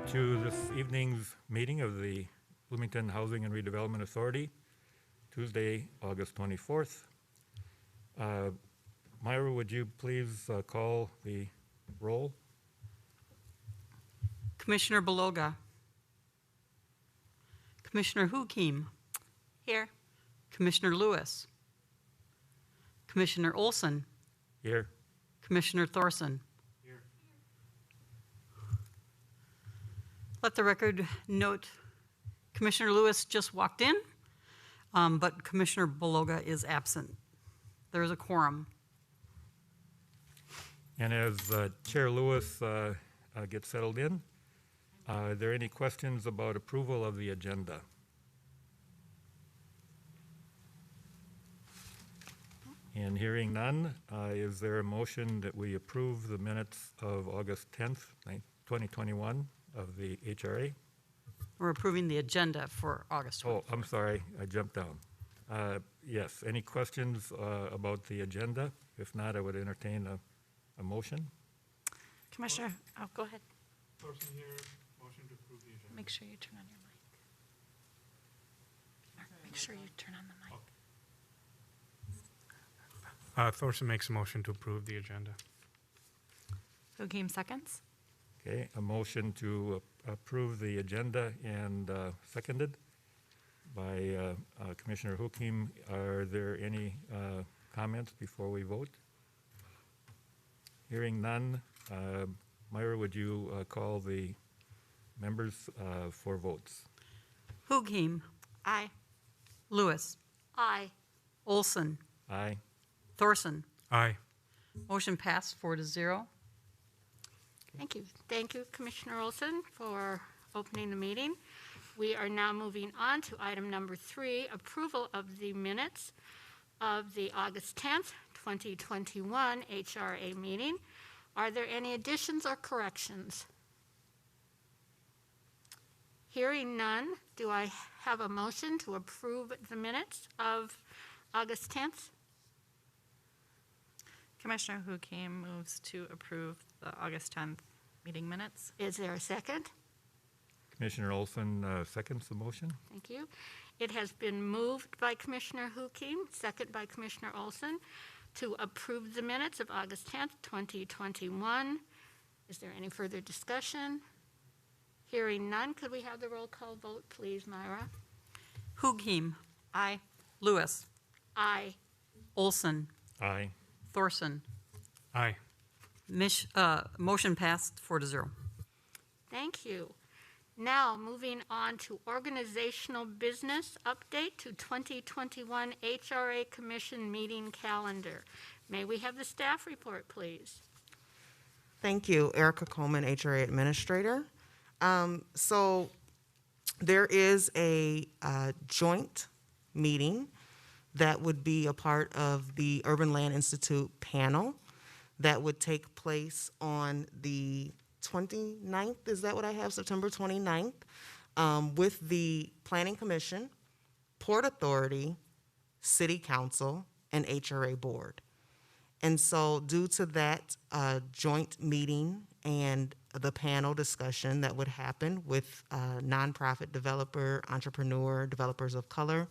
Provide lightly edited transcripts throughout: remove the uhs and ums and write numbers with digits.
to this evening's meeting of the Bloomington Housing and Redevelopment Authority, Tuesday, August 24th. Myra, would you please call the roll? Commissioner Beloga. Commissioner Hukim. Here. Commissioner Lewis. Commissioner Olson. Here. Commissioner Thorson. Here. Let the record note Commissioner Lewis just walked in, but Commissioner Beloga is absent. There is a quorum. And as Chair Lewis gets settled in, are there any questions about approval of the agenda? And hearing none, is there a motion that we approve the minutes of August 10th, 2021 of the HRA? We're approving the agenda for August 24th. Oh, I'm sorry, I jumped down. Yes, any questions about the agenda? If not, I would entertain a motion. Commissioner, oh, go ahead. Person here, motion to approve the agenda. Make sure you turn on your mic. Mark, make sure you turn on the mic. Thorson makes a motion to approve the agenda. Hukim seconds. Okay, a motion to approve the agenda and seconded by Commissioner Hukim. Are there any comments before we vote? Hearing none, Myra, would you call the members for votes? Hukim. Aye. Lewis. Aye. Olson. Aye. Thorson. Aye. Motion passed 4-0. Thank you. Thank you, Commissioner Olson, for opening the meeting. We are now moving on to item number 3, approval of the minutes of the August 10th, 2021 HRA meeting. Are there any additions or corrections? Hearing none, do I have a motion to approve the minutes of August 10th? Commissioner Hukim moves to approve the August 10th meeting minutes. Is there a second? Commissioner Olson seconds the motion. Thank you. It has been moved by Commissioner Hukim, second by Commissioner Olson, to approve the minutes of August 10th, 2021. Is there any further discussion? Hearing none, could we have the roll call vote, please, Myra? Hukim. Aye. Lewis. Aye. Olson. Aye. Thorson. Aye. Motion passed 4-0. Thank you. Now, moving on to organizational business update to 2021 HRA Commission meeting calendar. May we have the staff report, please? Thank you, Erica Coleman, HRA Administrator. So there is a joint meeting that would be a part of the Urban Land Institute panel that would take place on the 29th, is that what I have, September 29th, with the Planning Commission, Port Authority, City Council, and HRA Board. And so due to that joint meeting and the panel discussion that would happen with nonprofit developer, entrepreneur, developers of color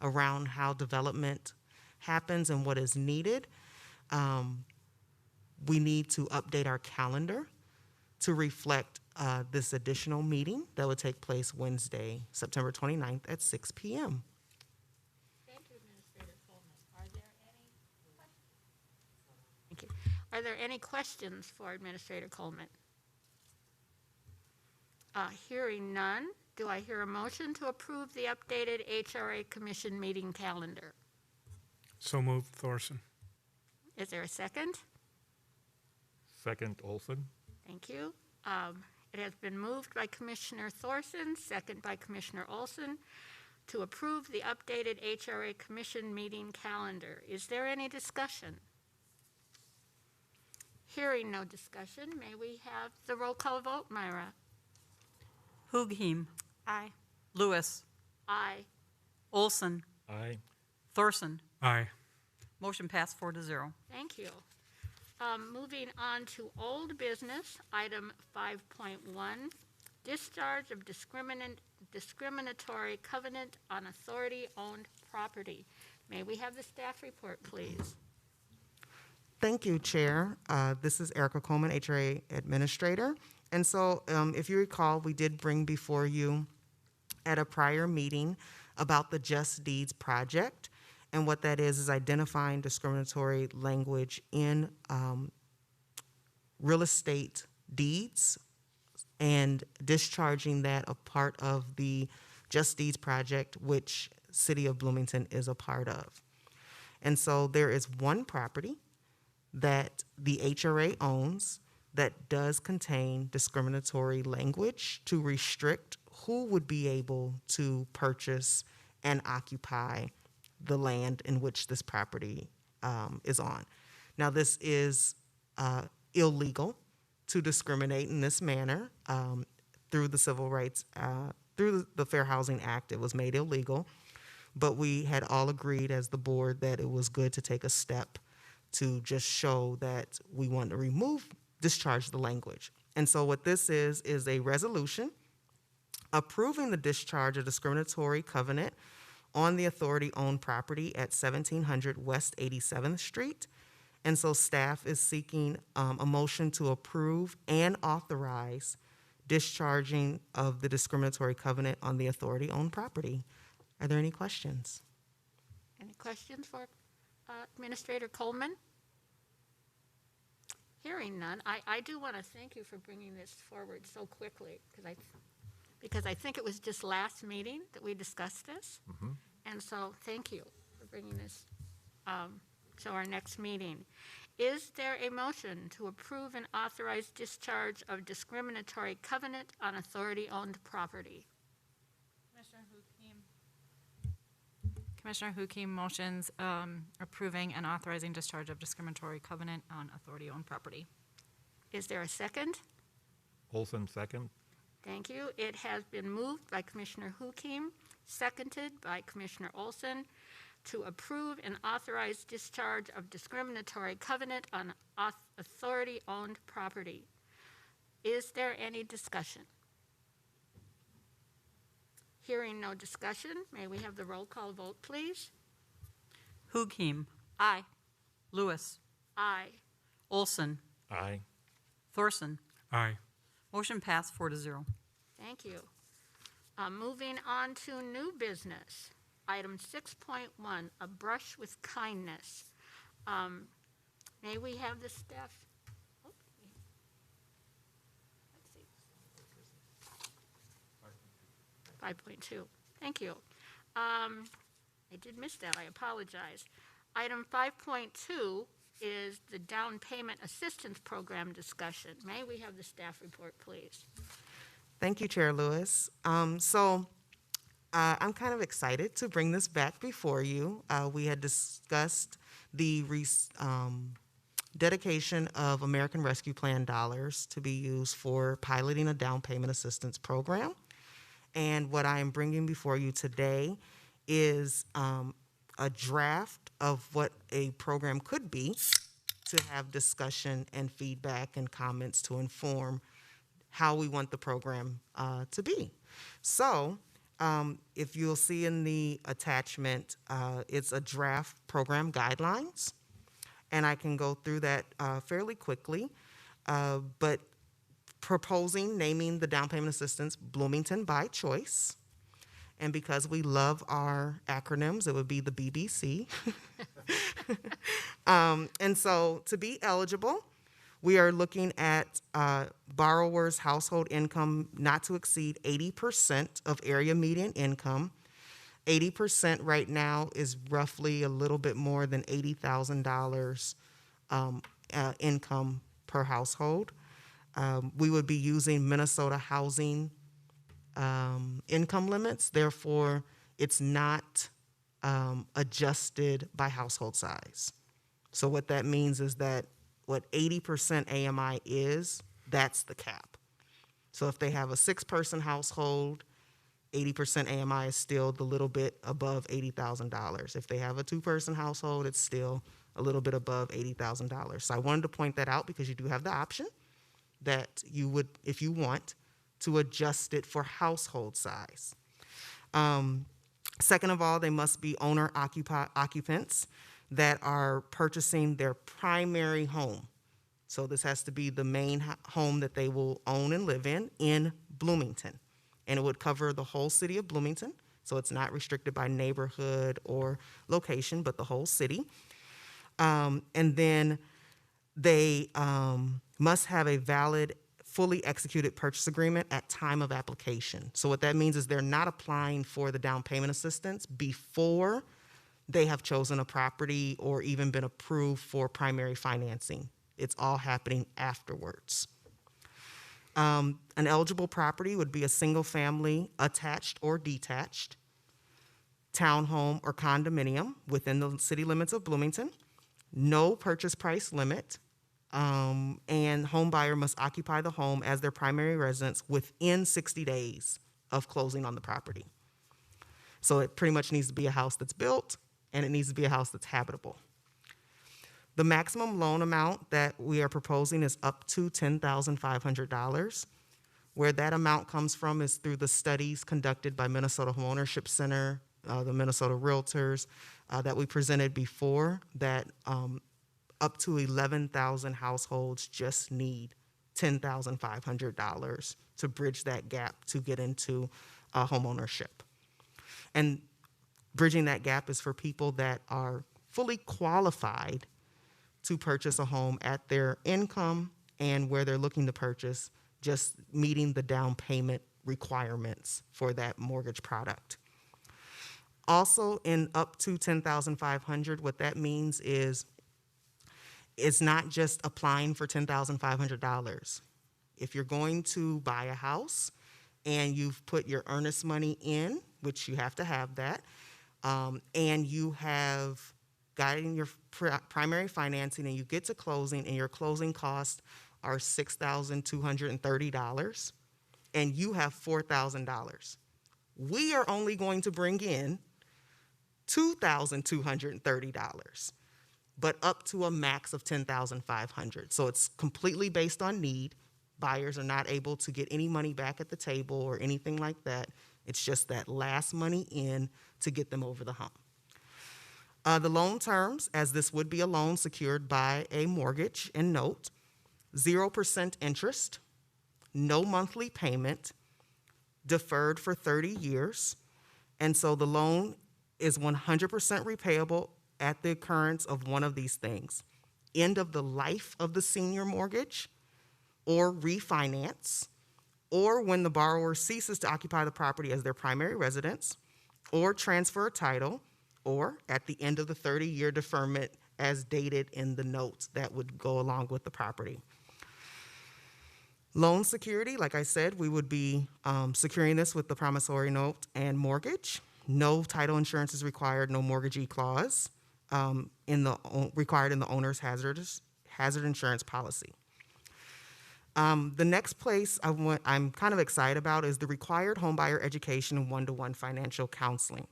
around how development happens and what is needed, we need to update our calendar to reflect this additional meeting that would take place Wednesday, September 29th at 6 p.m. Thank you, Administrator Coleman. Are there any questions? Thank you. Are there any questions for Administrator Coleman? Hearing none, do I hear a motion to approve the updated HRA Commission meeting calendar? So moved, Thorson. Is there a second? Second, Olson. Thank you. It has been moved by Commissioner Thorson, second by Commissioner Olson, to approve the updated HRA Commission meeting calendar. Is there any discussion? Hearing no discussion, may we have the roll call vote, Myra? Hukim. Aye. Lewis. Aye. Olson. Aye. Thorson. Aye. Motion passed 4-0. Thank you. Moving on to old business, item 5.1, discharge of discriminatory covenant on authority-owned property. May we have the staff report, please? Thank you, Chair. This is Erica Coleman, HRA Administrator. And so, if you recall, we did bring before you at a prior meeting about the Just Deeds project. And what that is identifying discriminatory language in real estate deeds and discharging that a part of the Just Deeds project, which City of Bloomington is a part of. And so there is one property that the HRA owns that does contain discriminatory language to restrict who would be able to purchase and occupy the land in which this property is on. Now, this is illegal to discriminate in this manner through the Civil Rights, through the Fair Housing Act. It was made illegal, but we had all agreed as the board that it was good to take a step to just show that we want to discharge the language. And so what this is a resolution approving the discharge of discriminatory covenant on the authority-owned property at 1700 West 87th Street. And so staff is seeking a motion to approve and authorize discharging of the discriminatory covenant on the authority-owned property. Are there any questions? Any questions for Administrator Coleman? Hearing none, I do want to thank you for bringing this forward so quickly, because I think it was just last meeting that we discussed this. Mm-hmm. And so thank you for bringing this to our next meeting. Is there a motion to approve and authorize discharge of discriminatory covenant on authority-owned property? Commissioner Hukim motions approving and authorizing discharge of discriminatory covenant on authority-owned property. Is there a second? Olson, second. Thank you. It has been moved by Commissioner Hukim, seconded by Commissioner Olson, to approve and authorize discharge of discriminatory covenant on authority-owned property. Is there any discussion? Hearing no discussion, may we have the roll call vote, please? Hukim, Aye. Lewis, Aye. Olson, Aye. Thorson. Aye. Motion passed 4-0. Thank you. Moving on to new business. Item 6.1, a brush with kindness. May we have the staff? Oh, let's see. 5.2. Thank you. I did miss that. I apologize. Item 5.2 is the down payment assistance program discussion. May we have the staff report, please? Thank you, Chair Lewis. I'm kind of excited to bring this back before you. We had discussed the dedication of American Rescue Plan dollars to be used for piloting a down payment assistance program. And what I am bringing before you today is a draft of what a program could be to have discussion and feedback and comments to inform how we want the program to be. So if you'll see in the attachment, it's a draft program guidelines, and I can go through that fairly quickly, but proposing naming the down payment assistance Bloomington by Choice. And because we love our acronyms, it would be the BBC. And so to be eligible, we are looking at borrowers' household income not to exceed 80% of area median income. 80% right now is roughly a little bit more than $80,000 income per household. We would be using Minnesota housing income limits. Therefore, it's not adjusted by household size. So what that means is that what 80% AMI is, that's the cap. So if they have a 6-person household, 80% AMI is still the little bit above $80,000. If they have a 2-person household, it's still a little bit above $80,000. So I wanted to point that out because you do have the option that you would, if you want, to adjust it for household size. Second of all, they must be owner occupants that are purchasing their primary home. So this has to be the main home that they will own and live in Bloomington. And it would cover the whole city of Bloomington. So it's not restricted by neighborhood or location, but the whole city. And then they must have a valid, fully executed purchase agreement at time of application. So what that means is they're not applying for the down payment assistance before they have chosen a property or even been approved for primary financing. It's all happening afterwards. An eligible property would be a single family, attached or detached, townhome or condominium within the city limits of Bloomington, no purchase price limit, and home buyer must occupy the home as their primary residence within 60 days of closing on the property. So it pretty much needs to be a house that's built, and it needs to be a house that's habitable. The maximum loan amount that we are proposing is up to $10,500. Where that amount comes from is through the studies conducted by Minnesota Homeownership Center, the Minnesota Realtors that we presented before, that up to 11,000 households just need $10,500 to bridge that gap to get into homeownership. And bridging that gap is for people that are fully qualified to purchase a home at their income and where they're looking to purchase, just meeting the down payment requirements for that mortgage product. Also, in up to $10,500, what that means is it's not just applying for $10,500. If you're going to buy a house and you've put your earnest money in, which you have to have that, and you have gotten your primary financing and you get to closing and your closing costs are $6,230 and you have $4,000. We are only going to bring in $2,230, but up to a max of $10,500. So it's completely based on need. Buyers are not able to get any money back at the table or anything like that. It's just that last money in to get them over the hump. The loan terms, as this would be a loan secured by a mortgage and note, 0% interest, no monthly payment, deferred for 30 years. And so the loan is 100% repayable at the occurrence of one of these things: end of the life of the senior mortgage, or refinance, or when the borrower ceases to occupy the property as their primary residence, or transfer title, or at the end of the 30-year deferment as dated in the notes that would go along with the property. Loan security, like I said, we would be securing this with the promissory note and mortgage. No title insurance is required, no mortgagee clause required in the owner's hazard insurance policy. The next place I'm kind of excited about is the required homebuyer education and one-to-one financial counseling.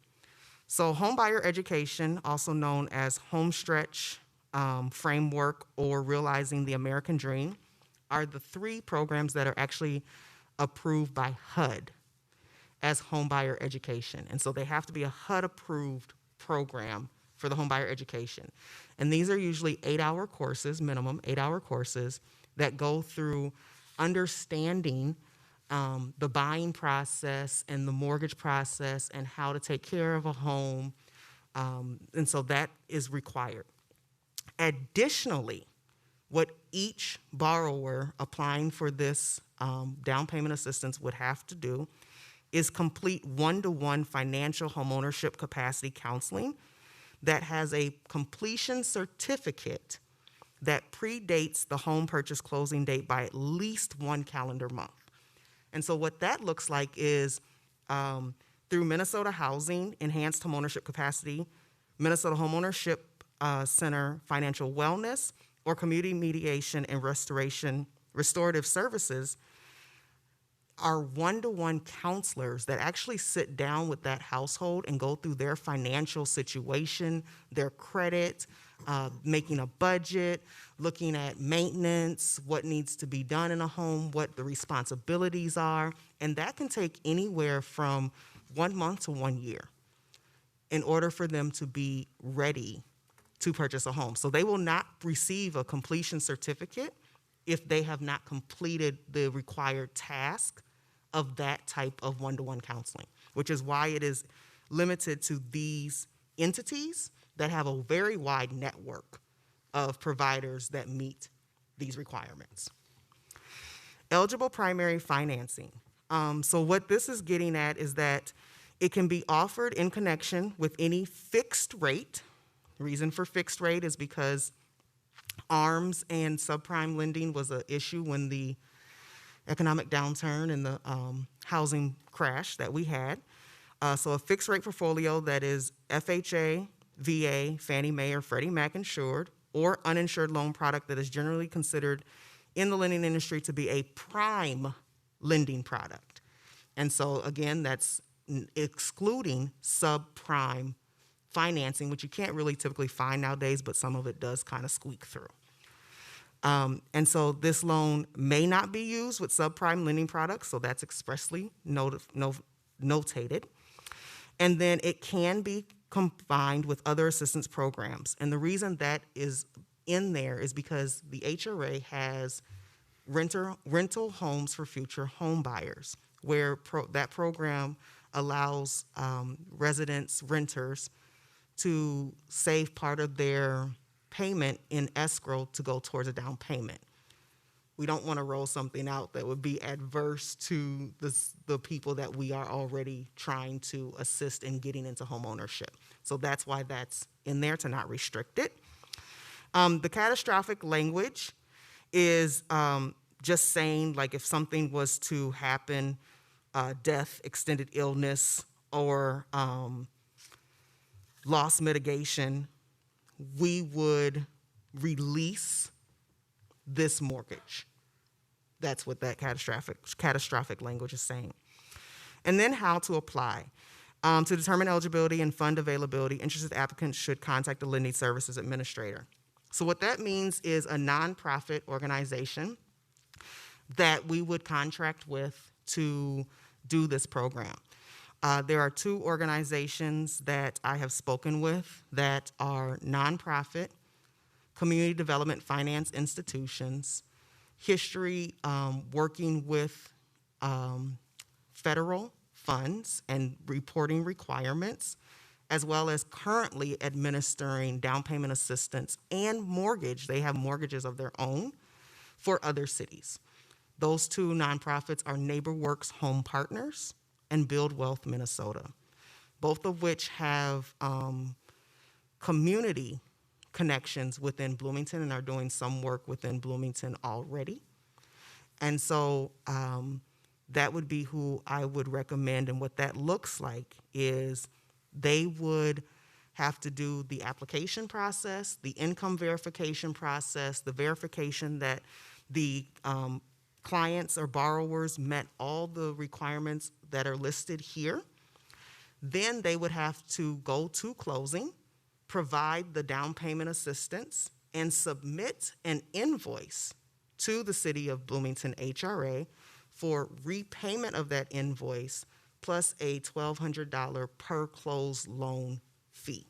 So homebuyer education, also known as Homestretch Framework or Realizing the American Dream, are the three programs that are actually approved by HUD as homebuyer education. And so they have to be a HUD-approved program for the homebuyer education. And these are usually 8-hour courses, minimum 8-hour courses, that go through understanding the buying process and the mortgage process and how to take care of a home. And so that is required. Additionally, what each borrower applying for this down payment assistance would have to do is complete one-to-one financial homeownership capacity counseling that has a completion certificate that predates the home purchase closing date by at least 1 calendar month. And so what that looks like is through Minnesota Housing Enhanced Homeownership Capacity, Minnesota Homeownership Center Financial Wellness, or Community Mediation and Restorative Services, are one-to-one counselors that actually sit down with that household and go through their financial situation, their credit, making a budget, looking at maintenance, what needs to be done in a home, what the responsibilities are, and that can take anywhere from 1 month to 1 year in order for them to be ready to purchase a home. So they will not receive a completion certificate if they have not completed the required task of that type of one-to-one counseling, which is why it is limited to these entities that have a very wide network of providers that meet these requirements. Eligible primary financing. So what this is getting at is that it can be offered in connection with any fixed rate. The reason for fixed rate is because ARMs and subprime lending was an issue when the economic downturn and the housing crash that we had. So a fixed rate portfolio that is FHA, VA, Fannie Mae, or Freddie Mac insured, or uninsured loan product that is generally considered in the lending industry to be a prime lending product. And so again, that's excluding subprime financing, which you can't really typically find nowadays, but some of it does kind of squeak through. And so this loan may not be used with subprime lending products, so that's expressly notated. And then it can be combined with other assistance programs. And the reason that is in there is because the HRA has rental homes for future home buyers, where that program allows residents, renters, to save part of their payment in escrow to go towards a down payment. We don't want to roll something out that would be adverse to the people that we are already trying to assist in getting into home ownership. So that's why that's in there, to not restrict it. The catastrophic language is just saying, like, if something was to happen, death, extended illness, or loss mitigation, we would release this mortgage. That's what that catastrophic language is saying. And then how to apply. To determine eligibility and fund availability, interested applicants should contact the lending services administrator. So what that means is a nonprofit organization that we would contract with to do this program. There are 2 organizations that I have spoken with that are nonprofit, community development finance institutions, history working with federal funds and reporting requirements, as well as currently administering down payment assistance and mortgage. They have mortgages of their own for other cities. Those 2 nonprofits are NeighborWorks Home Partners and Build Wealth Minnesota, both of which have community connections within Bloomington and are doing some work within Bloomington already. And so that would be who I would recommend. And what that looks like is they would have to do the application process, the income verification process, the verification that the clients or borrowers met all the requirements that are listed here. Then they would have to go to closing, provide the down payment assistance, and submit an invoice to the City of Bloomington HRA for repayment of that invoice, plus a $1,200 per closed loan fee.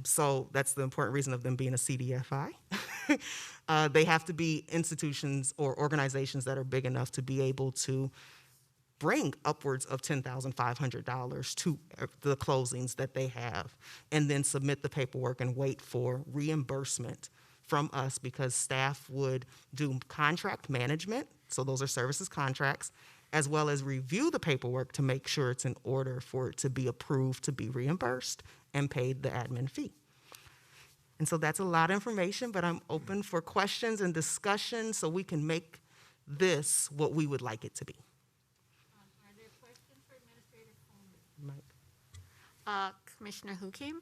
So that's the important reason of them being a CDFI. They have to be institutions or organizations that are big enough to be able to bring upwards of $10,500 to the closings that they have, and then submit the paperwork and wait for reimbursement from us, because staff would do contract management, so those are services contracts, as well as review the paperwork to make sure it's in order for it to be approved to be reimbursed and paid the admin fee. And so that's a lot of information, but I'm open for questions and discussion so we can make this what we would like it to be. Are there questions for Administrator Coleman? Commissioner Hukim?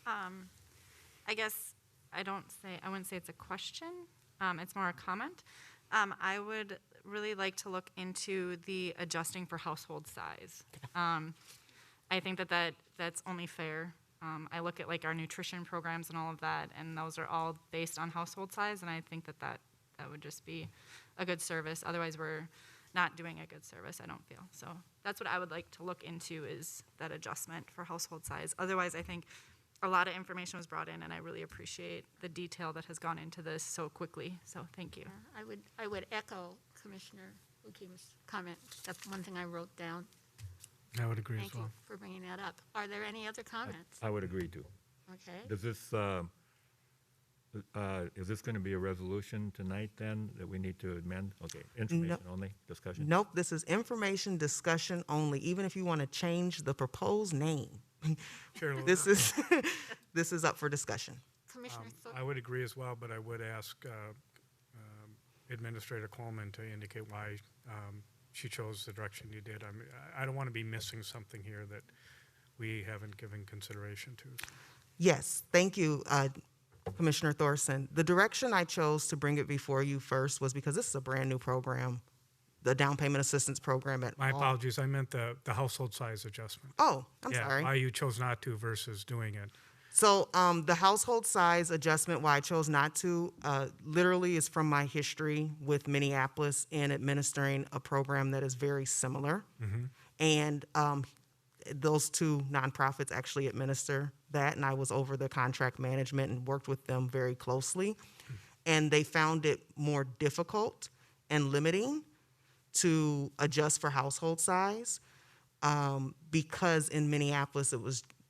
I guess I wouldn't say it's a question. It's more a comment. I would really like to look into the adjusting for household size. I think that's only fair. I look at like our nutrition programs and all of that, and those are all based on household size, and I think that would just be a good service. Otherwise, we're not doing a good service, I don't feel. So that's what I would like to look into, is that adjustment for household size. Otherwise, I think a lot of information was brought in, and I really appreciate the detail that has gone into this so quickly. So thank you. I would echo Commissioner Ukim's comment. That's one thing I wrote down. I would agree as Thank you well. for bringing that up. Are there any other comments? I would agree too. Okay. Does this, is this going to be a resolution tonight then that we need to amend? Okay, information only, discussion? Nope, this is information discussion only, even if you want to change the proposed name. Chair Lewis, This is, this is up for discussion. Commissioner Thorpe? I would agree as well, but I would ask Administrator Coleman to indicate why she chose the direction you did. I don't want to be missing something here that we haven't given consideration to. Yes, thank you, Commissioner Thorson. The direction I chose to bring it before you first was because this is a brand-new program, the down payment assistance program at My all. apologies, I meant the household size adjustment. Oh, I'm Yeah, sorry. why you chose not to versus doing it. So the household size adjustment, why I chose not to, literally is from my history with Minneapolis in administering a program that is very similar. And those two nonprofits actually administer that, and I was over the contract management and worked with them very closely. And they found it more difficult and limiting to adjust for household size because in Minneapolis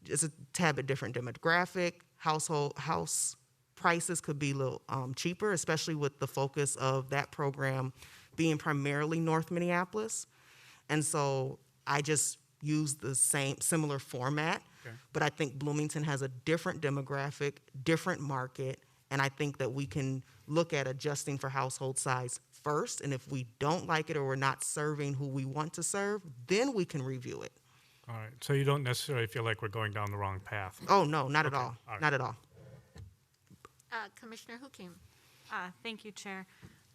it's a tad bit different demographic. House prices could be a little cheaper, especially with the focus of that program being primarily North Minneapolis. And so I just used the similar format, but I think Bloomington has a different demographic, different market, and I think that we can look at adjusting for household size first, and if we don't like it or we're not serving who we want to serve, then we can review it. All right, so you don't necessarily feel like we're going down the wrong path? Oh, no, not at Okay, all, all right. not at all. Commissioner Hukim? Thank you, Chair.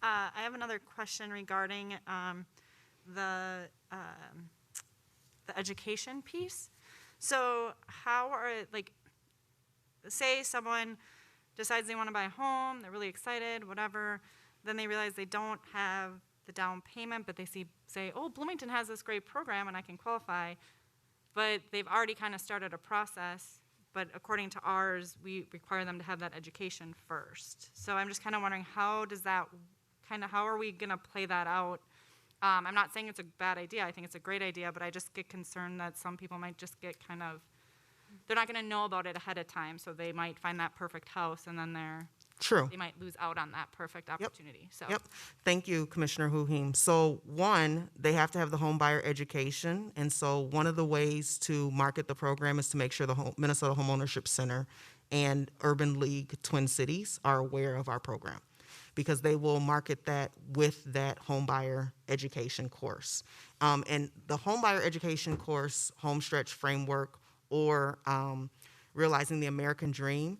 I have another question regarding the education piece. So how are, like, say someone decides they want to buy a home, they're really excited, whatever, then they realize they don't have the down payment, but they say, oh, Bloomington has this great program and I can qualify, but they've already kind of started a process, but according to ours, we require them to have that education first. So I'm just kind of wondering, how are we going to play that out? I'm not saying it's a bad idea. I think it's a great idea, but I just get concerned that some people might just get they're not going to know about it ahead of time, so they might find that perfect house, and then True. they might lose out on that perfect opportunity. So. Yep. Thank you, Commissioner Huhim. So one, they have to have the home buyer education. And so one of the ways to market the program is to make sure the Minnesota Homeownership Center and Urban League Twin Cities are aware of our program, because they will market that with that home buyer education course. And the home buyer education course, Homestretch Framework, or Realizing the American Dream,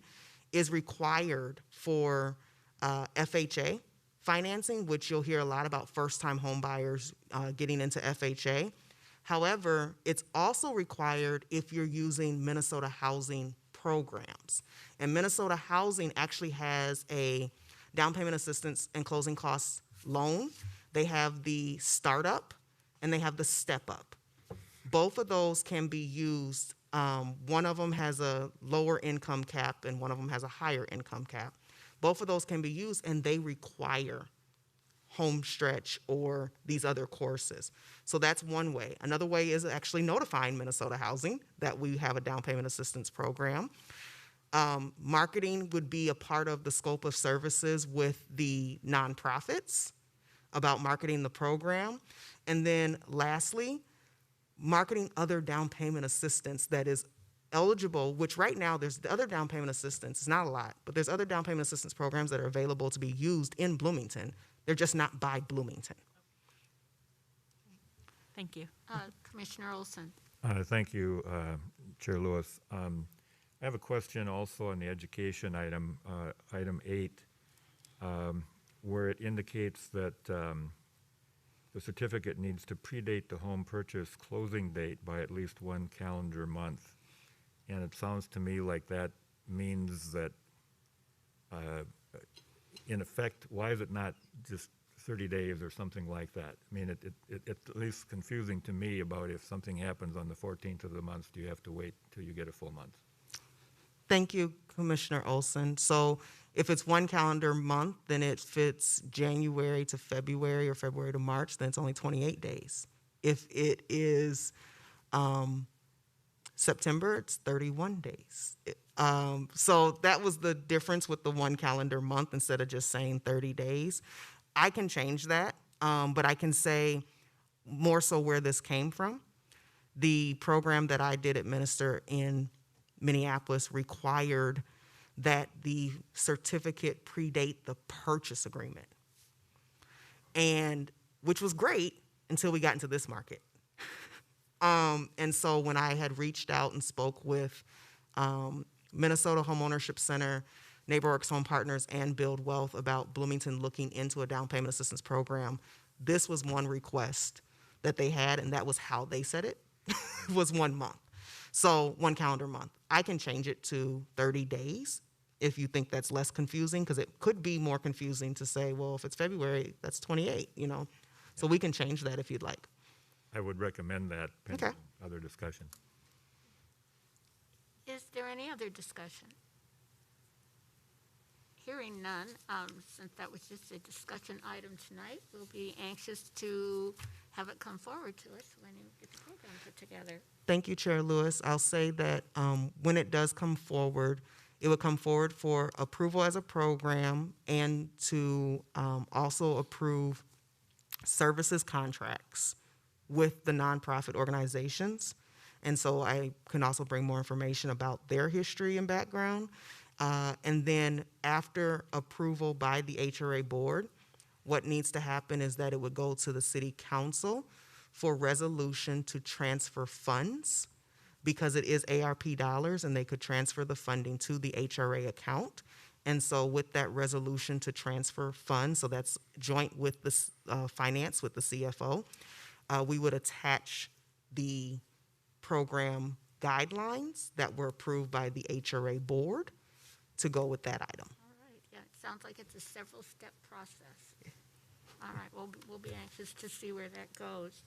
is required for FHA financing, which you'll hear a lot about first-time home buyers getting into FHA. However, it's also required if you're using Minnesota housing programs. And Minnesota Housing actually has a down payment assistance and closing costs loan. They have the startup and they have the step up. Both of those can be used. One of them has a lower income cap and one of them has a higher income cap. Both of those can be used, and they require Homestretch or these other courses. So that's one way. Another way is actually notifying Minnesota Housing that we have a down payment assistance program. Marketing would be a part of the scope of services with the nonprofits about marketing the program. And then lastly, marketing other down payment assistance that is eligible, which right now there's the other down payment assistance, it's not a lot, but there's other down payment assistance programs that are available to be used in Bloomington. They're just not by Bloomington. Thank you. Commissioner Olson? Thank you, Chair Lewis. I have a question also on the education item, item 8, where it indicates that the certificate needs to predate the home purchase closing date by at least 1 calendar month. And it sounds to me like that means that, in effect, why is it not just 30 days or something like that? I mean, it's at least confusing to me about if something happens on the 14th of the month, do you have to wait till you get a full month? Thank you, Commissioner Olson. So if it's 1 calendar month, then it fits January to February or February to March, then it's only 28 days. If it is September, it's 31 days. So that was the difference with the 1 calendar month instead of just saying 30 days. I can change that, but I can say more so where this came from. The program that I did administer in Minneapolis required that the certificate predate the purchase agreement, and which was great until we got into this market. And so when I had reached out and spoke with Minnesota Homeownership Center, NeighborWorks Home Partners, and Build Wealth about Bloomington looking into a down payment assistance program, this was one request that they had, and that was how they said it, was 1 month. So 1 calendar month. I can change it to 30 days if you think that's less confusing, because it could be more confusing to say, well, if it's February, that's 28, you know. So we can change that if you'd like. I would recommend that pending Okay. other discussion. Is there any other discussion? Hearing none, since that was just a discussion item tonight, we'll be anxious to have it come forward to us when you get the program put together. Thank you, Chair Lewis. I'll say that when it does come forward, it would come forward for approval as a program and to also approve services contracts with the nonprofit organizations. And so I can also bring more information about their history and background. And then after approval by the HRA board, what needs to happen is that it would go to the city council for resolution to transfer funds, because it is ARP dollars and they could transfer the funding to the HRA account. And so with that resolution to transfer funds, so that's joint with the finance with the CFO, we would attach the program guidelines that were approved by the HRA board to go with that item. All right, yeah, it sounds like it's a several-step process. All right, we'll be anxious to see where that goes.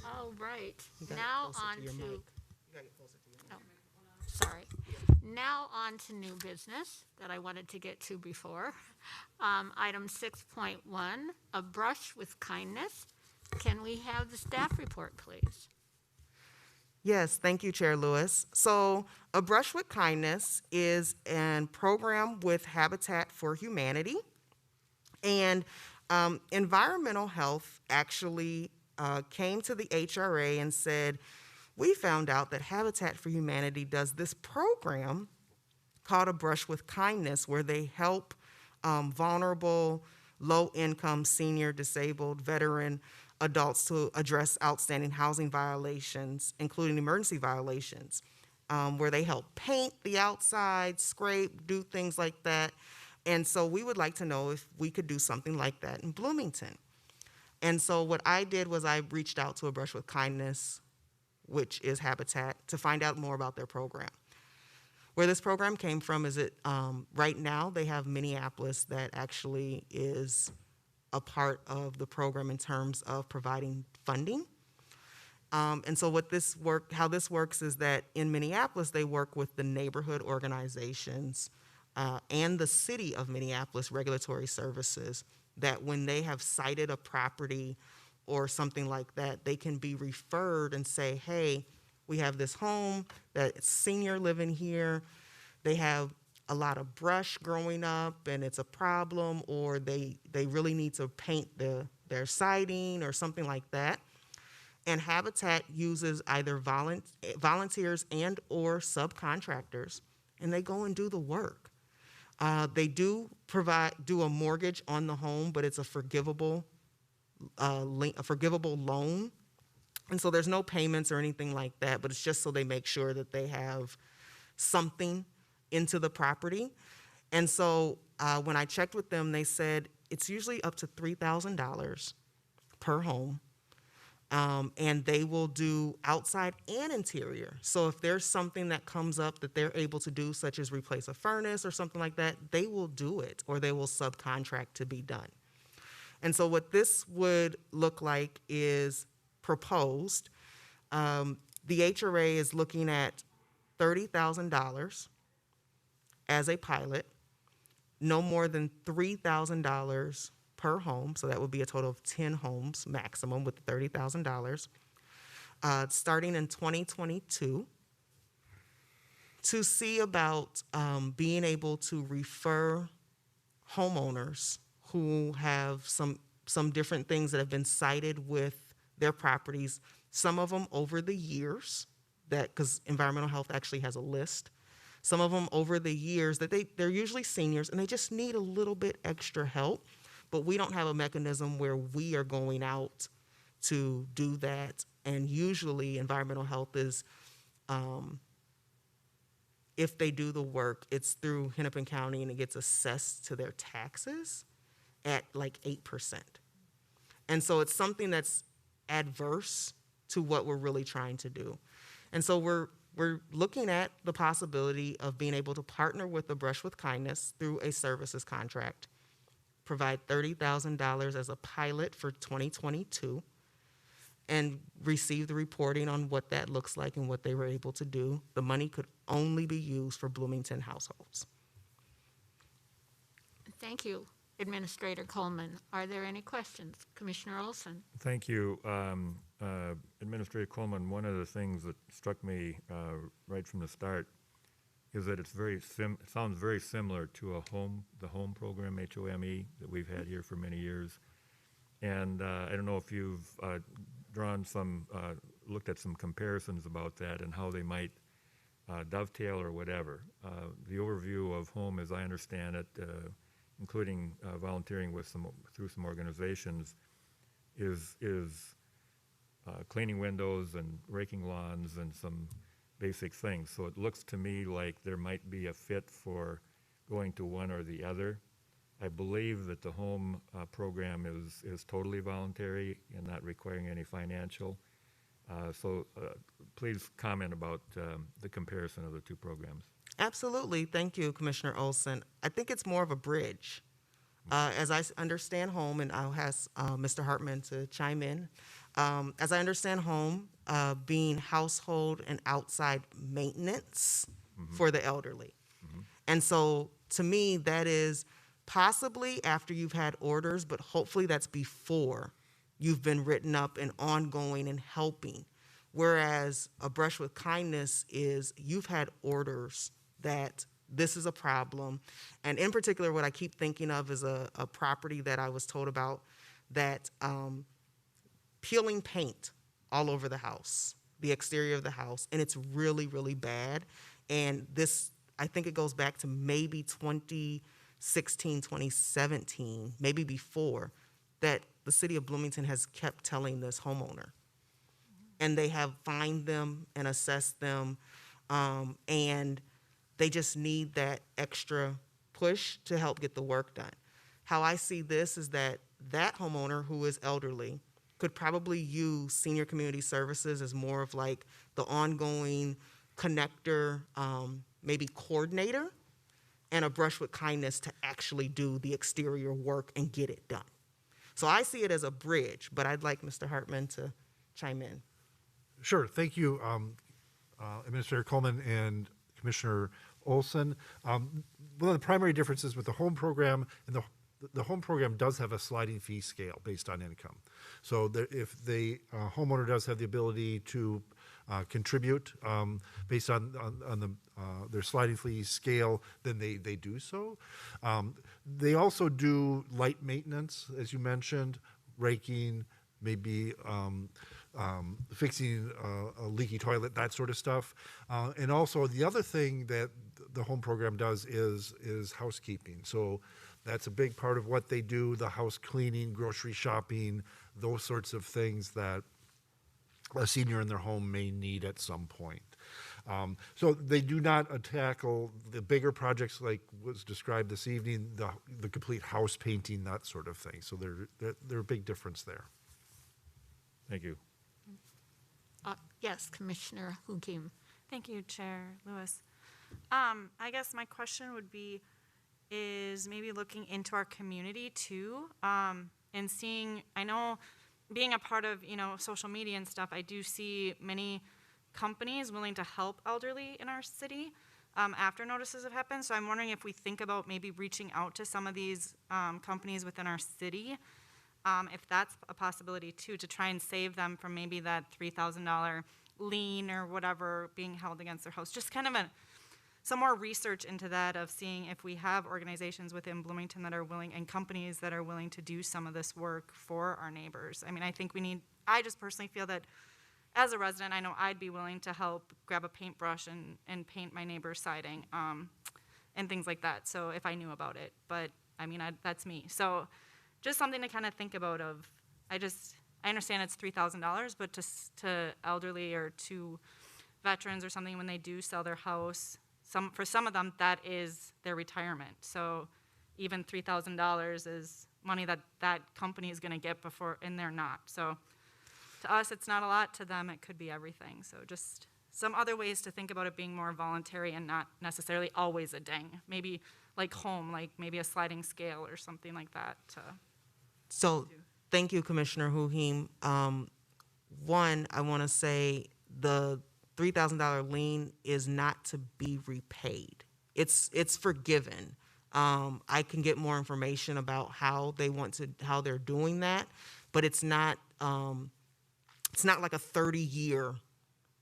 All right, You gotta now get closer on your to, mic. You gotta get closer to your mic. sorry. Now on to new business that I wanted to get to before. Item 6.1, a brush with kindness. Can we have the staff report, please? Yes, thank you, Chair Lewis. So A Brush with Kindness is a program with Habitat for Humanity. And Environmental Health actually came to the HRA and said, we found out that Habitat for Humanity does this program called A Brush with Kindness, where they help vulnerable, low-income, senior, disabled, veteran adults to address outstanding housing violations, including emergency violations, where they help paint the outside, scrape, do things like that. And so we would like to know if we could do something like that in Bloomington. And so what I did was I reached out to A Brush with Kindness, which is Habitat, to find out more about their program. Where this program came from is right now they have Minneapolis that actually is a part of the program in terms of providing funding. And so how this works is that in Minneapolis, they work with the neighborhood organizations and the city of Minneapolis Regulatory Services, that when they have cited a property or something like that, they can be referred and say, hey, we have this home that's senior living here. They have a lot of brush growing up and it's a problem, or they really need to paint their siding or something like that. And Habitat uses either volunteers and or subcontractors, and they go and do the work. They do a mortgage on the home, but it's a forgivable loan. And so there's no payments or anything like that, but it's just so they make sure that they have something into the property. And so when I checked with them, they said it's usually up to $3,000 per home. And they will do outside and interior. So if there's something that comes up that they're able to do, such as replace a furnace or something like that, they will do it, or they will subcontract to be done. And so what this would look like is proposed. The HRA is looking at $30,000 as a pilot, no more than $3,000 per home, so that would be a total of 10 homes maximum with $30,000, starting in 2022, to see about being able to refer homeowners who have some different things that have been cited with their properties, some of them over the years, because environmental health actually has a list, some of them over the years that they're usually seniors and they just need a little bit extra help. But we don't have a mechanism where we are going out to do that. And usually environmental health is, if they do the work, it's through Hennepin County and it gets assessed to their taxes at like 8%. And so it's something that's adverse to what we're really trying to do. And so we're looking at the possibility of being able to partner with the Brush with Kindness through a services contract, provide $30,000 as a pilot for 2022, and receive the reporting on what that looks like and what they were able to do. The money could only be used for Bloomington households. Thank you, Administrator Coleman. Are there any questions? Commissioner Olson? Thank you. Administrator Coleman, one of the things that struck me right from the start is that it's sounds very similar to the home program, HOME, that we've had here for many years. And I don't know if you've looked at some comparisons about that and how they might dovetail or whatever. The overview of home, as I understand it, including volunteering through some organizations, is cleaning windows and raking lawns and some basic things. So it looks to me like there might be a fit for going to one or the other. I believe that the home program is totally voluntary and not requiring any financial. So please comment about the comparison of the two programs. Absolutely. Thank you, Commissioner Olson. I think it's more of a bridge. As I understand home, and I'll ask Mr. Hartman to chime in. As I understand home, being household and outside maintenance for the elderly. And so to me, that is possibly after you've had orders, but hopefully that's before you've been written up and ongoing and helping. Whereas a Brush with Kindness is you've had orders that this is a problem. And in particular, what I keep thinking of is a property that I was told about that peeling paint all over the house, the exterior of the house, and it's really, really bad. And this, I think it goes back to maybe 2016, 2017, maybe before, that the city of Bloomington has kept telling this homeowner. And they have fined them and assessed them, and they just need that extra push to help get the work done. How I see this is that homeowner who is elderly could probably use senior community services as more of like the ongoing connector, maybe coordinator, and a Brush with Kindness to actually do the exterior work and get it done. So I see it as a bridge, but I'd like Mr. Hartman to chime in. Sure. Thank you, Administrator Coleman and Commissioner Olson. One of the primary differences with the home program, and the home program does have a sliding fee scale based on income. So if the homeowner does have the ability to contribute based on their sliding fee scale, then they do so. They also do light maintenance, as you mentioned, raking, maybe fixing a leaky toilet, that sort of stuff. And also the other thing that the home program does is housekeeping. So that's a big part of what they do, the house cleaning, grocery shopping, those sorts of things that a senior in their home may need at some point. So they do not tackle the bigger projects like was described this evening, the complete house painting, that sort of thing. So there's a big difference there. Thank you. Yes, Commissioner Hukim. Thank you, Chair Lewis. I guess my question would be, is maybe looking into our community too, and seeing, I know being a part of, social media and stuff, I do see many companies willing to help elderly in our city after notices have happened. So I'm wondering if we think about maybe reaching out to some of these companies within our city, if that's a possibility too, to try and save them from maybe that $3,000 lien or whatever being held against their house. Just kind of some more research into that, of seeing if we have organizations within Bloomington that are willing, and companies that are willing to do some of this work for our neighbors. I mean, I just personally feel that as a resident, I know I'd be willing to help grab a paintbrush and paint my neighbor's siding, and things like that. So if I knew about it, but I mean, that's me. So just something to kind of think about I understand it's $3,000, but to elderly or to veterans or something, when they do sell their house, for some of them, that is their retirement. So even $3,000 is money that company is going to get before, and they're not. So to us, it's not a lot. To them, it could be everything. So just some other ways to think about it being more voluntary and not necessarily always a ding. Maybe like home, like maybe a sliding scale or something like that. So, thank you, Commissioner Huhim. One, I want to say the $3,000 lien is not to be repaid. It's forgiven. I can get more information about how they're doing that, but it's not like a 30-year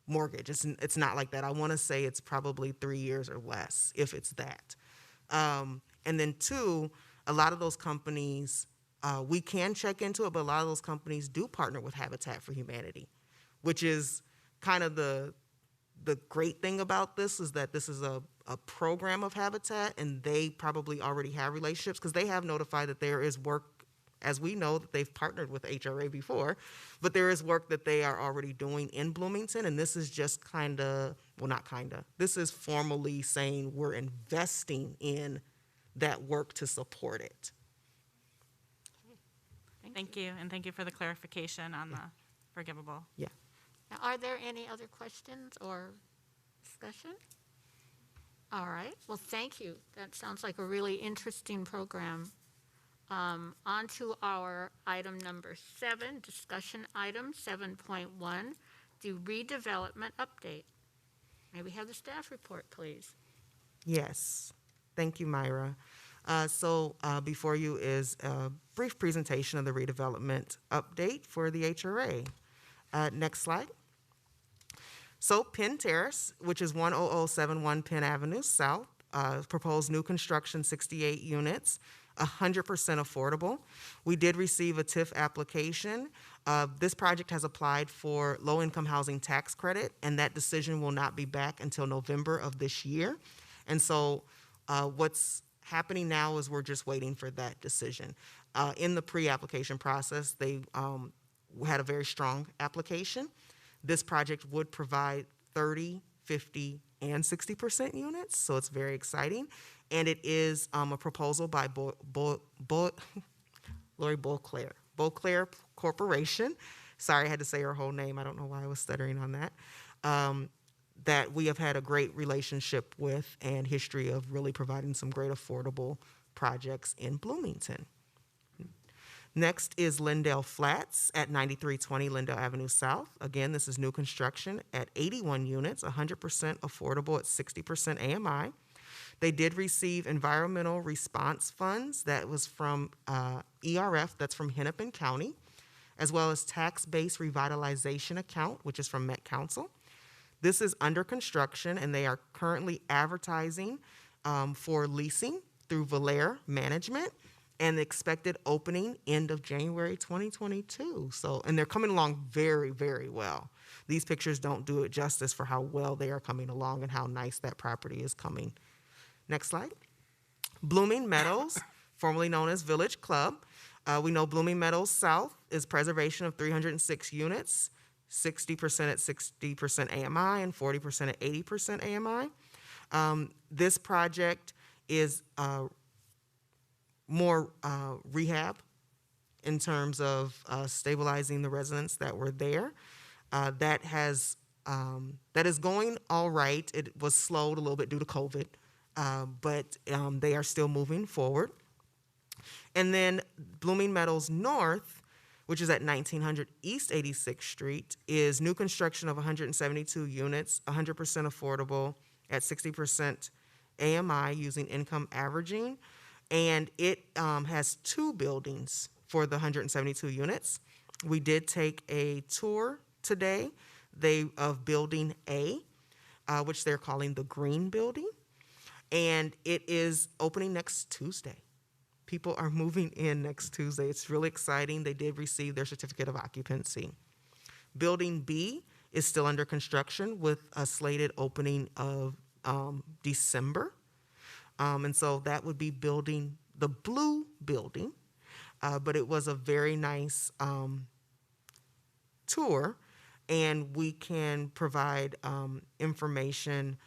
mortgage. It's not like that. I want to say it's probably 3 years or less, if it's that. And then two, a lot of those companies, we can check into it, but a lot of those companies do partner with Habitat for Humanity, which is kind of the great thing about this, is that this is a program of Habitat, and they probably already have relationships, because they have notified that there is work, as we know, that they've partnered with HRA before, but there is work that they are already doing in Bloomington, and this is just this is formally saying we're investing in that work to support it. Thank you, and thank you for the clarification on the forgivable. Yeah. Now, are there any other questions or discussion? All right, well, thank you. That sounds like a really interesting program. On to our item number 7, discussion item 7.1, the redevelopment update. May we have the staff report, please? Yes. Thank you, Myra. Before you is a brief presentation of the redevelopment update for the HRA. Next slide. So Penn Terrace, which is 10071 Penn Avenue South, proposed new construction, 68 units, 100% affordable. We did receive a TIF application. This project has applied for low-income housing tax credit, and that decision will not be back until November of this year. And so what's happening now is we're just waiting for that decision. In the pre-application process, they had a very strong application. This project would provide 30, 50, and 60% units, so it's very exciting. And it is a proposal by Lori Beauclair Corporation. Sorry, I had to say her whole name. I don't know why I was stuttering on that. That we have had a great relationship with and history of really providing some great affordable projects in Bloomington. Next is Linndell Flats at 9320 Linndell Avenue South. Again, this is new construction at 81 units, 100% affordable at 60% AMI. They did receive environmental response funds. That was from ERF, that's from Hennepin County, as well as tax-based revitalization account, which is from Met Council. This is under construction, and they are currently advertising for leasing through Valair Management, and the expected opening end of January 2022. So, and they're coming along very, very well. These pictures don't do it justice for how well they are coming along and how nice that property is coming. Next slide. Blooming Meadows, formerly known as Village Club. We know Blooming Meadows South is preservation of 306 units, 60% at 60% AMI and 40% at 80% AMI. This project is more rehab in terms of stabilizing the residents that were there. That is going all right. It was slowed a little bit due to COVID, but they are still moving forward. And then Blooming Meadows North, which is at 1900 East 86th Street, is new construction of 172 units, 100% affordable at 60% AMI using income averaging. And it has 2 buildings for the 172 units. We did take a tour today of Building A, which they're calling the Green Building. And it is opening next Tuesday. People are moving in next Tuesday. It's really exciting. They did receive their certificate of occupancy. Building B is still under construction with a slated opening of December. And so that would be building the blue building. But it was a very nice tour, and we can provide information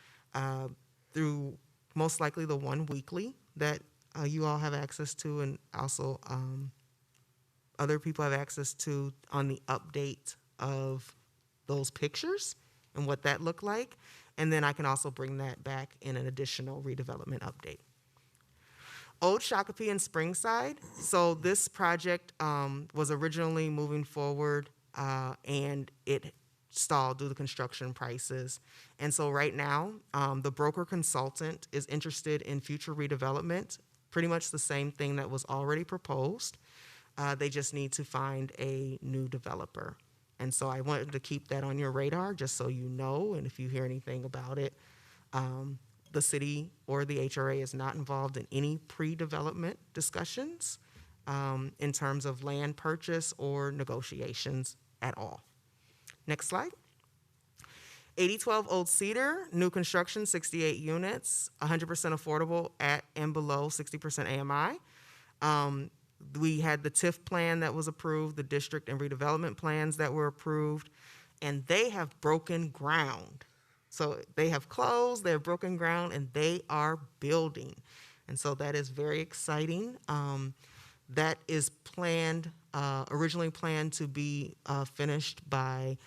through most likely the one weekly that you all have access to, and also other people have access to on the update of those pictures and what that looked like. And then I can also bring that back in an additional redevelopment update. Old Shukopee and Springside. So this project was originally moving forward and it stalled due to construction prices. And so right now, the broker consultant is interested in future redevelopment, pretty much the same thing that was already proposed. They just need to find a new developer. And so I wanted to keep that on your radar just so you know, and if you hear anything about it, the city or the HRA is not involved in any pre-development discussions in terms of land purchase or negotiations at all. Next slide. 8012 Old Cedar, new construction, 68 units, 100% affordable at and below 60% AMI. We had the TIF plan that was approved, the district and redevelopment plans that were approved, and they have broken ground. So they have closed, they have broken ground, and they are building. And so that is very exciting. That is planned, originally planned to be finished by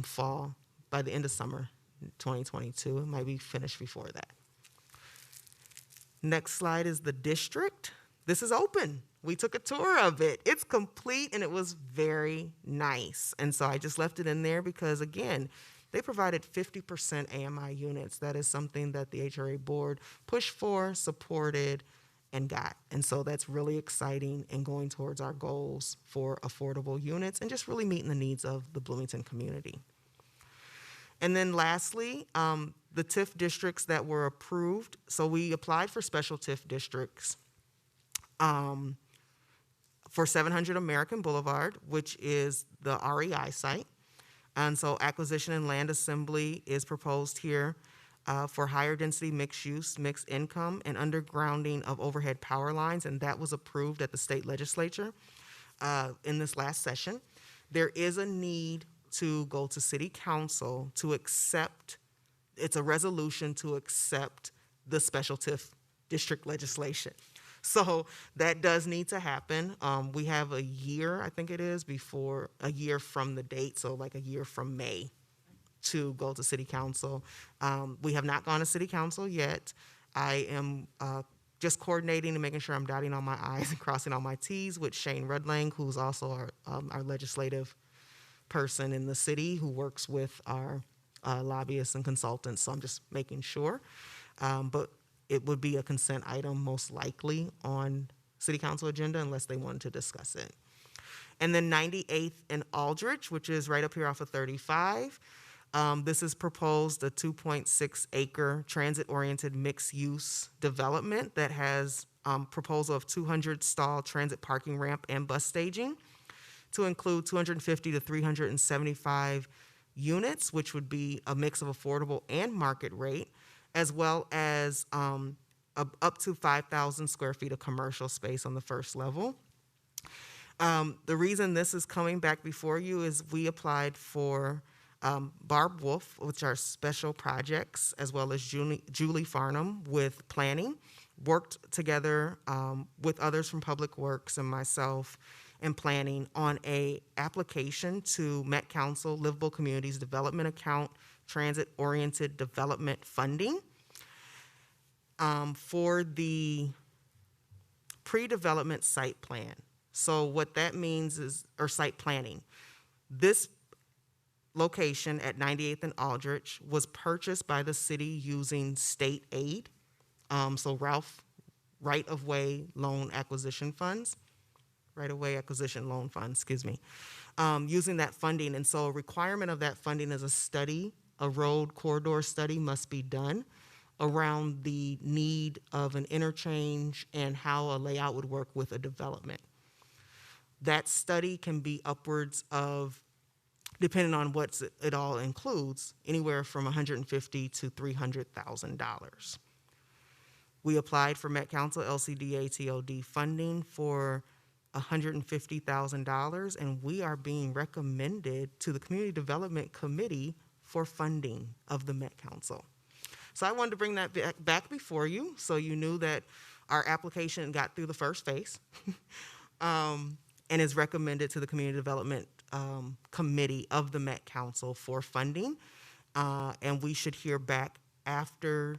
fall, by the end of summer 2022. It might be finished before that. Next slide is the district. This is open. We took a tour of it. It's complete and it was very nice. And so I just left it in there because, again, they provided 50% AMI units. That is something that the HRA board pushed for, supported, and got. And so that's really exciting and going towards our goals for affordable units and just really meeting the needs of the Bloomington community. And then lastly, the TIF districts that were approved. So we applied for special TIF districts for 700 American Boulevard, which is the REI site. And so acquisition and land assembly is proposed here for higher density mixed use, mixed income, and undergrounding of overhead power lines, and that was approved at the state legislature in this last session. There is a need to go to city council to accept, it's a resolution to accept the special TIF district legislation. So that does need to happen. We have a year, I think it is, before a year from the date, so like a year from May to go to city council. We have not gone to city council yet. I am just coordinating and making sure I'm dotting all my I's and crossing all my T's with Shane Rudlang, who's also our legislative person in the city who works with our lobbyists and consultants. So I'm just making sure. But it would be a consent item most likely on city council agenda unless they wanted to discuss it. And then 98th and Aldrich, which is right up here off of 35. This is proposed a 2.6 acre transit-oriented mixed-use development that has proposal of 200 stall transit parking ramp and bus staging to include 250 to 375 units, which would be a mix of affordable and market rate, as well as up to 5,000 square feet of commercial space on the first level. The reason this is coming back before you is we applied for Barb Wolf, which are special projects, as well as Julie Farnham with planning, worked together with others from Public Works and myself, and Planning on a application to Met Council Livable Communities Development Account Transit-Oriented Development Funding for the pre-development site plan. So what that means is, or site planning. This location at 98th and Aldrich was purchased by the city using state aid. So Ralph right-of-way loan acquisition funds, right-of-way acquisition loan funds, excuse me, using that funding. And so a requirement of that funding is a study, a road corridor study must be done around the need of an interchange and how a layout would work with a development. That study can be upwards of, depending on what it all includes, anywhere from $150,000 to $300,000. We applied for Met Council LCDA TOD funding for $150,000, and we are being recommended to the Community Development Committee for funding of the Met Council. So I wanted to bring that back before you, so you knew that our application got through the first phase and is recommended to the Community Development Committee of the Met Council for funding. And we should hear back after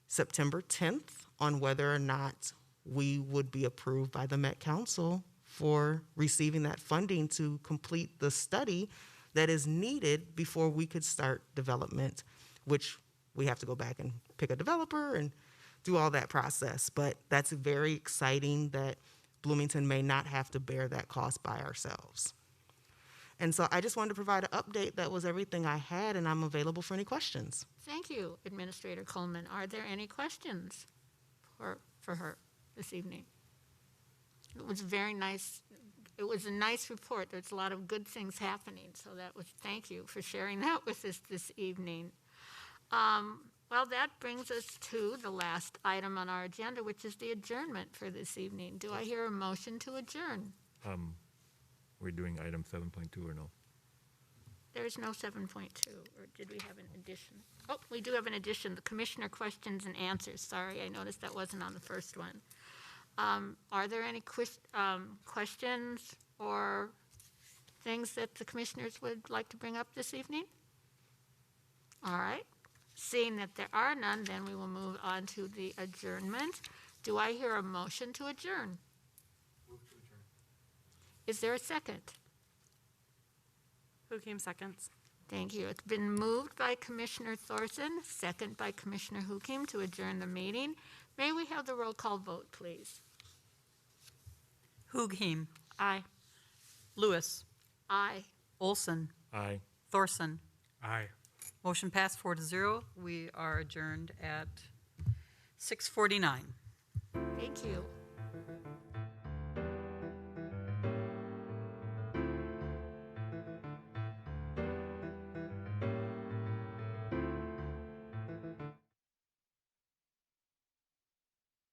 September 10th on whether or not we would be approved by the Met Council for receiving that funding to complete the study that is needed before we could start development, which we have to go back and pick a developer and do all that process. But that's very exciting that Bloomington may not have to bear that cost by ourselves. And so I just wanted to provide an update. That was everything I had, and I'm available for any questions. Thank you, Administrator Coleman. Are there any questions for her this evening? It was very nice. It was a nice report. There's a lot of good things happening. So thank you for sharing that with us this evening. Well, that brings us to the last item on our agenda, which is the adjournment for this evening. Do I hear a motion to adjourn? We're doing item 7.2 or no? There's no 7.2, or did we have an addition? Oh, we do have an addition, the commissioner questions and answers. Sorry, I noticed that wasn't on the first one. Are there any questions or things that the commissioners would like to bring up this evening? All right. Seeing that there are none, then we will move on to the adjournment. Do I hear a motion to adjourn? Move to adjourn. Is there a second? Who came seconds? Thank you. It's been moved by Commissioner Thorson, second by Commissioner Hukim to adjourn the meeting. May we have the roll call vote, please? Hughim, Aye. Lewis, Aye. Olson, Aye. Thorson. Aye. Motion passed 4-0. We are adjourned at 6:49. Thank you.